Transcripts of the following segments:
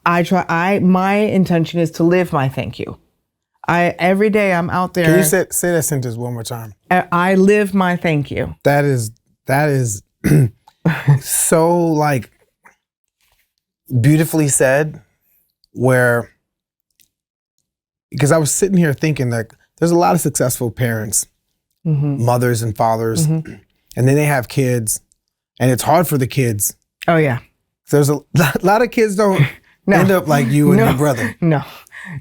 My intention is to live my thank you. Every day I'm out there. Can you say that sentence one more time? I live my thank you. That is so like beautifully said, because I was sitting here thinking that there's a lot of successful parents, mothers and fathers, and then they have kids, and it's hard for the kids. Oh yeah. There's a lot of kids don't end up like you and your brother. No.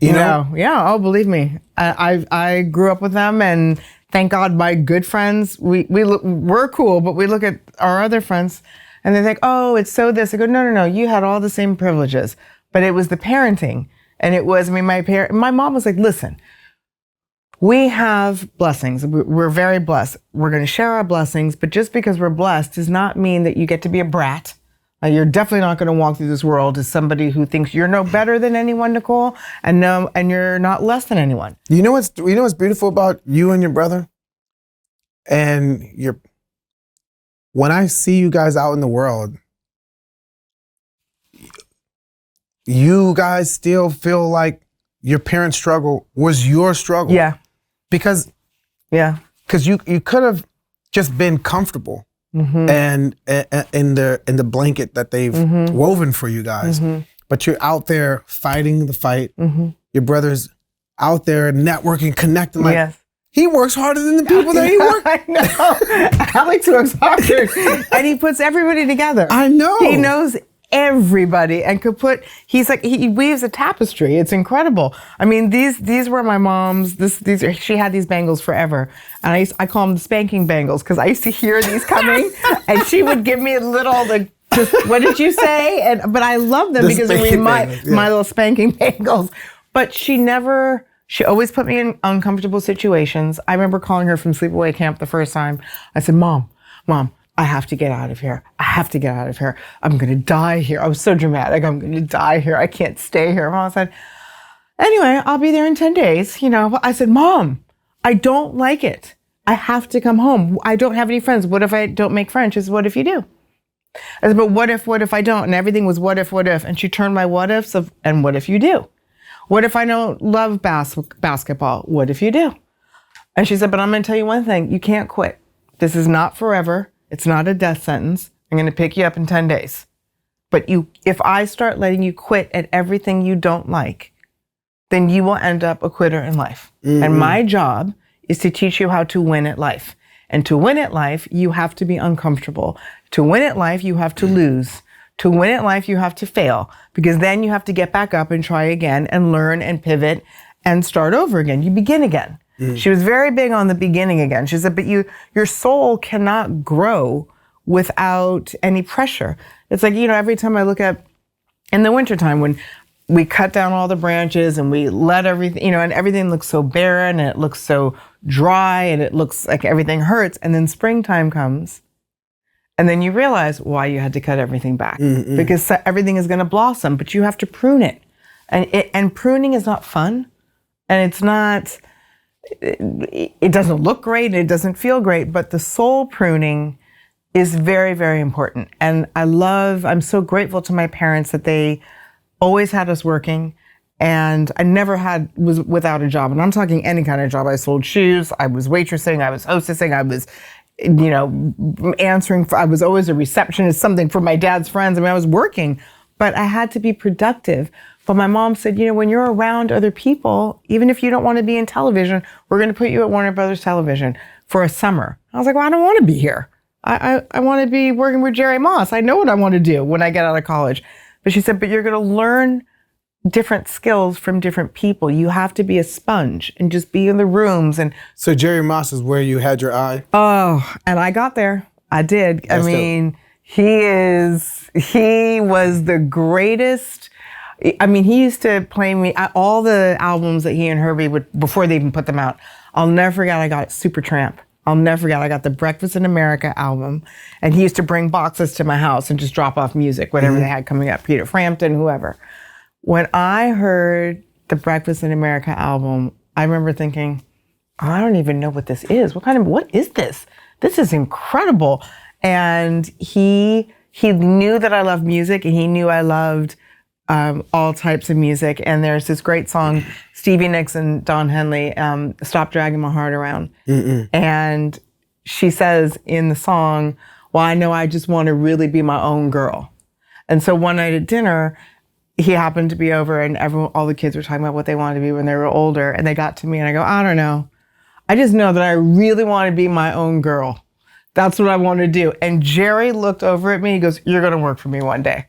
You know? Yeah. Oh, believe me. I grew up with them, and thank God my good friends, we're cool, but we look at our other friends and they think, oh, it's so this. I go, no. You had all the same privileges, but it was the parenting. And it was, my mom was like, listen, we have blessings. We're very blessed. We're going to share our blessings, but just because we're blessed does not mean that you get to be a brat. You're definitely not going to walk through this world as somebody who thinks you're no better than anyone, Nicole, and you're not less than anyone. You know what's beautiful about you and your brother? And when I see you guys out in the world, you guys still feel like your parents' struggle was your struggle. Yeah. Because you could have just been comfortable and in the blanket that they've woven for you guys. But you're out there fighting the fight. Your brother's out there networking, connecting. Like, he works harder than the people that he works. I know. Alex works harder. And he puts everybody together. I know. He knows everybody and he weaves a tapestry. It's incredible. I mean, these were my mom's. She had these bangles forever, and I call them the spanking bangles because I used to hear these coming, and she would give me a little what did you say? But I love them because they remind my little spanking bangles. But she always put me in uncomfortable situations. I remember calling her from sleepaway camp the first time. I said, Mom, I have to get out of here. I'm going to die here. I was so dramatic. I'm going to die here. I can't stay here. Mom said, anyway, I'll be there in 10 days. I said, Mom, I don't like it. I have to come home. I don't have any friends. What if I don't make friends? She said, what if you do? I said, but what if I don't? And everything was what if. And she turned my what ifs and what if you do? What if I don't love basketball? What if you do? And she said, but I'm going to tell you one thing. You can't quit. This is not forever. It's not a death sentence. I'm going to pick you up in 10 days. But if I start letting you quit at everything you don't like, then you will end up a quitter in life. And my job is to teach you how to win at life. And to win at life, you have to be uncomfortable. To win at life, you have to lose. To win at life, you have to fail, because then you have to get back up and try again and learn and pivot and start over again. You begin again. She was very big on the beginning again. She said, but your soul cannot grow without any pressure. It's like, every time I look at in the wintertime when we cut down all the branches and we let everything, and everything looks so barren and it looks so dry and it looks like everything hurts. And then springtime comes and then you realize why you had to cut everything back because everything is going to blossom, but you have to prune it. And pruning is not fun, and it's not... It doesn't look great, it doesn't feel great, but the soul pruning is very, very important. And I'm so grateful to my parents that they always had us working, and I never was without a job. And I'm talking any kind of job. I sold shoes, I was waitressing, I was hostessing, I was, answering, I was always a receptionist, something for my dad's friends. I mean, I was working, but I had to be productive. But my mom said, when you're around other people, even if you don't want to be in television, we're going to put you at Warner Brothers Television for a summer. I was like, well, I don't want to be here. I want to be working with Jerry Moss. I know what I want to do when I get out of college. But she said, but you're going to learn different skills from different people. You have to be a sponge and just be in the rooms. And so Jerry Moss is where you had your eye? Oh, and I got there. I did. That's dope. He was the greatest. I mean, he used to play me all the albums that he and Herbie would, before they even put them out. I'll never forget I got Supertramp. I'll never forget I got the Breakfast in America album. And he used to bring boxes to my house and just drop off music, whatever they had coming up, Peter Frampton, whoever. When I heard the Breakfast in America album, I remember thinking, I don't even know what this is. What is this? This is incredible. And he knew that I loved music, and he knew I loved all types of music. And there's this great song, Stevie Nicks and Don Henley, Stop Dragging My Heart Around. And she says in the song, well, I know I just want to really be my own girl. And so one night at dinner, he happened to be over and all the kids were talking about what they wanted to be when they were older. And they got to me and I go, I don't know. I just know that I really want to be my own girl. That's what I want to do. And Jerry looked over at me. He goes, you're going to work for me one day.